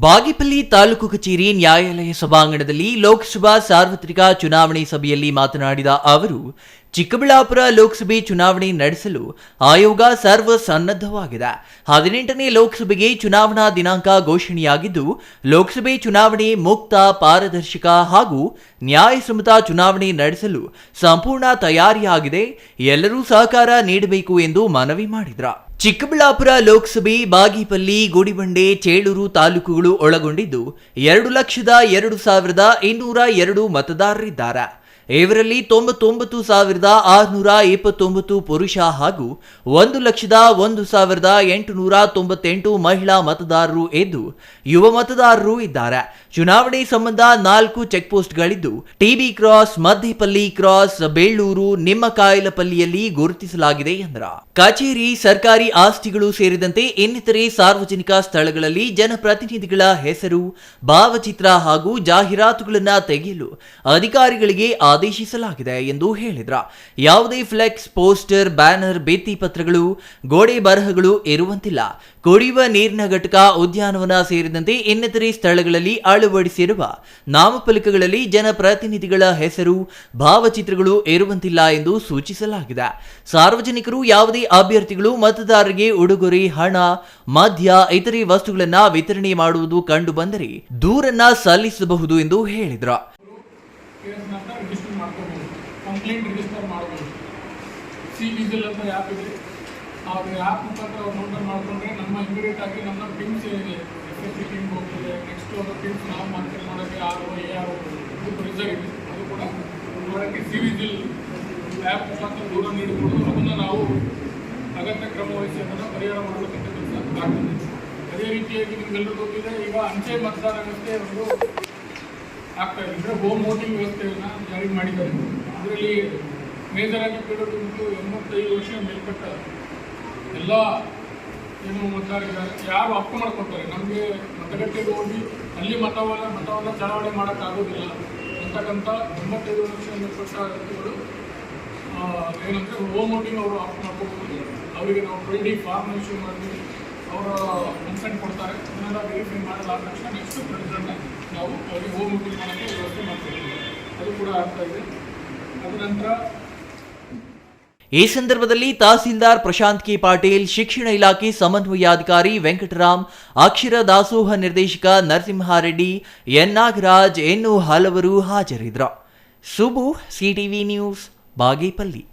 ಬಾಗೇಪಲ್ಲಿ ತಾಲೂಕು ಕಚೇರಿ ನ್ಯಾಯಾಲಯ ಸಭಾಂಗಣದಲ್ಲಿ ಲೋಕಸಭಾ ಸಾರ್ವತ್ರಿಕ ಚುನಾವಣೆ ಸಭೆಯಲ್ಲಿ ಮಾತನಾಡಿದ ಅವರು, ಚಿಕ್ಕಬಳ್ಳಾಪುರ ಲೋಕಸಭೆ ಚುನಾವಣೆ ನಡೆಸಲು ಆಯೋಗ ಸರ್ವ ಸನ್ನದ್ಧವಾಗಿದೆ. 18ನೇ ಲೋಕಸಭೆಗೆ ಚುನಾವಣಾ ದಿನಾಂಕ ಘೋಷಣೆಯಾಗಿದ್ದು, ಲೋಕಸಭೆ ಚುನಾವಣೆ ಮುಕ್ತ, ಪಾರದರ್ಶಕ ಹಾಗೂ ನ್ಯಾಯಸಮ್ಮತ ಚುನಾವಣೆ ನಡೆಸಲು ಸಂಪೂರ್ಣ ತಯಾರಿಯಾಗಿದೆ. ಎಲ್ಲರೂ ಸಹಕಾರ ನೀಡಬೇಕು ಎಂದು ಮನವಿ ಮಾಡಿದರು. ಚಿಕ್ಕಬಳ್ಳಾಪುರ ಲೋಕಸಭೆ ಬಾಗೇಪಲ್ಲಿ, ಗುಡಿಬಂಡೆ, ಚೇಳೂರು ತಾಲೂಕುಗಳು ಒಳಗೊಂಡಿದ್ದು 2,02,202 ಮತದಾರರಿದ್ದಾರೆ. ಇವರಲ್ಲಿ 99,629 ಪುರುಷ ಹಾಗೂ 1,01,898 ಮಹಿಳಾ ಮತದಾರರು ಇದ್ದು, ಯುವ ಮತದಾರರು ಇದ್ದಾರೆ. ಚುನಾವಣೆ ಸಂಬಂಧ 4 ಚೆಕ್ಪೋಸ್ಟ್ಗಳಿದ್ದು, ಟಿಬಿ ಕ್ರಾಸ್, ಮಧ್ಯಪಲ್ಲಿ ಕ್ರಾಸ್, ಬೇಳೂರು, ನಿಮ್ಮಕಾಯಲಪಲ್ಲಿಯಲ್ಲಿ ಗುರುತಿಸಲಾಗಿದೆ ಎಂದರು. ಕಚೇರಿ, ಸರ್ಕಾರಿ ಆಸ್ತಿಗಳು ಸೇರಿದಂತೆ ಇನ್ನಿತರೆ ಸಾರ್ವಜನಿಕ ಸ್ಥಳಗಳಲ್ಲಿ ಜನಪ್ರತಿನಿಧಿಗಳ ಹೆಸರು, ಭಾವಚಿತ್ರ ಹಾಗೂ ಜಾಹೀರಾತುಗಳನ್ನು ತೆಗೆಯಲು ಅಧಿಕಾರಿಗಳಿಗೆ ಆದೇಶಿಸಲಾಗಿದೆ ಎಂದು ಹೇಳಿದರು. ಯಾವುದೇ ಫ್ಲೆಕ್ಸ್, ಪೋಸ್ಟರ್, ಬ್ಯಾನರ್, ಭಿತ್ತಿ ಪತ್ರಗಳು, ಗೋಡೆ ಬರಹಗಳು ಇರುವಂತಿಲ್ಲ. ಕುಡಿಯುವ ನೀರಿನ ಘಟಕ, ಉದ್ಯಾನವನ ಸೇರಿದಂತೆ ಇನ್ನಿತರೆ ಸ್ಥಳಗಳಲ್ಲಿ ಅಳವಡಿಸಿರುವ ನಾಮಫಲಕಗಳಲ್ಲಿ ಜನಪ್ರತಿನಿಧಿಗಳ ಹೆಸರು, ಭಾವಚಿತ್ರಗಳು ಇರುವಂತಿಲ್ಲ ಎಂದು ಸೂಚಿಸಲಾಗಿದೆ. ಸಾರ್ವಜನಿಕರು ಯಾವುದೇ ಅಭ್ಯರ್ಥಿಗಳು ಮತದಾರರಿಗೆ ಉಡುಗೊರೆ, ಹಣ, ಮದ್ಯ, ಇತರೆ ವಸ್ತುಗಳನ್ನು ವಿತರಣೆ ಮಾಡುವುದು ಕಂಡು ಬಂದರೆ ದೂರನ್ನ ಸಲ್ಲಿಸಬಹುದು ಎಂದು ಹೇಳಿದರು. ಕಂಪ್ಲೇಂಟ್ ರಿಜಿಸ್ಟರ್ ಮಾಡಬಹುದು. ಸಿ-ವಿಜಿಲ್ ಅಂತ ಆ್ಯಪ್ ಇದೆ. ಆ ಆ್ಯಪ್ ಮುಖಾಂತರ ಅವ್ರು ನೋಟ್ ಮಾಡಿಕೊಂಡ್ರೆ ನಮ್ಮ ಇಮಿಡಿಯೇಟ್ ಆಗಿ ನಮ್ಮ ಪಿನ್ಸ್ ಏನಿದೆ, ಎಸ್ ಪಿನ್ ಹೋಗ್ತದೆ. ನೆಕ್ಸ್ಟ್ ಅದು ಪಿನ್ಸ್ ನಾವು ಮಾರ್ಕೆಟ್ ಮಾಡೋಕ್ಕೆ AR ಇದು ಪ್ರಿಸರ್ ಇದೆ, ಅದು ಕೂಡ ಮಾಡೋಕ್ಕೆ ಸಿ-ವಿಜಿಲ್ ಆ್ಯಪ್ ಮುಖಾಂತರ ದೂರ ನೀಡಿಕೊಂಡು ಅದನ್ನು ನಾವು ಅಗತ್ಯ ಕ್ರಮ ವಹಿಸಿ ಅದನ್ನು ಪರಿಹಾರ ಮಾಡಬೇಕಂತ ಕೆಲಸ ಆಗ್ತದೆ. ಅದೇ ರೀತಿಯಾಗಿ ನಿಮಗೆಲ್ಲರೂ ಗೊತ್ತಿದೆ, ಈಗ ಅಂಚೆ ಮತದಾರ ವ್ಯವಸ್ಥೆ ಒಂದು ಆಗ್ತಾ ಇದೆ. ಅಂದರೆ ಹೋಮ್ ವೋಟಿಂಗ್ ವ್ಯವಸ್ಥೆಯನ್ನು ಜಾರಿ ಮಾಡಿದ್ದಾರೆ. ಇದರಲ್ಲಿ ಮೇಜರ್ ಆಗಿ ಪೀರಿಯಡ್ 85 ವರ್ಷ ಮೇಲ್ಪಟ್ಟ ಎಲ್ಲ ಏನು ಮತದಾರರಿದ್ದಾರೆ, ಯಾರು ಹಕ್ಕು ಮಾಡ್ಕೊತಾರೆ, ನಮಗೆ ಮತಗಟ್ಟೆಗೆ ಹೋಗಿ ಅಲ್ಲಿ ಮತವನ್ನು ಚಲಾವಣೆ ಮಾಡೋಕ್ಕಾಗೋದಿಲ್ಲ ಅಂತಕ್ಕಂಥ 85 ವರ್ಷ ಮೇಲ್ಪಟ್ಟ ವ್ಯಕ್ತಿಗಳು ಏನಂದರೆ ಹೋಮ್ ವೋಟಿಂಗ್ ಅವರು ಹಕ್ಕು ಮಾಡ್ಕೋಬೋದು. ಅವರಿಗೆ ನಾವು 20 ಫಾರ್ಮ್ ಇಶ್ಯೂ ಮಾಡ್ತೀವಿ, ಅವರ ಕನ್ಸೆಂಟ್ ಕೊಡ್ತಾರೆ. ಅದನ್ನೆಲ್ಲ ವೆರಿಫೈ ಮಾಡಲಾದ ತಕ್ಷಣ ನೆಕ್ಸ್ಟ್ ಪ್ರೆಸಿಡೆಂಟ್ನ ನಾವು ಅವರಿಗೆ ಹೋಮ್ ವೋಟಿಂಗ್ ಮಾಡೋಕ್ಕೆ ವ್ಯವಸ್ಥೆ ಮಾಡ್ತೀವಿ. ಅದು ಕೂಡ ಆಗ್ತಾ ಇದೆ. ಈ ಸಂದರ್ಭದಲ್ಲಿ ತಹಸೀಲ್ದಾರ್ ಪ್ರಶಾಂತ್ ಕೆ ಪಾಟೀಲ್, ಶಿಕ್ಷಣ ಇಲಾಖೆ ಸಮನ್ವಯಾಧಿಕಾರಿ ವೆಂಕಟರಾಮ್, ಅಕ್ಷರ ದಾಸೋಹ ನಿರ್ದೇಶಕ ನರಸಿಂಹಾರೆಡ್ಡಿ, ಎನ್ ನಾಗರಾಜ್ ಇನ್ನೂ ಹಲವರು ಹಾಜರಿದ್ದರು. Subbu, CTV news, Bagepalli.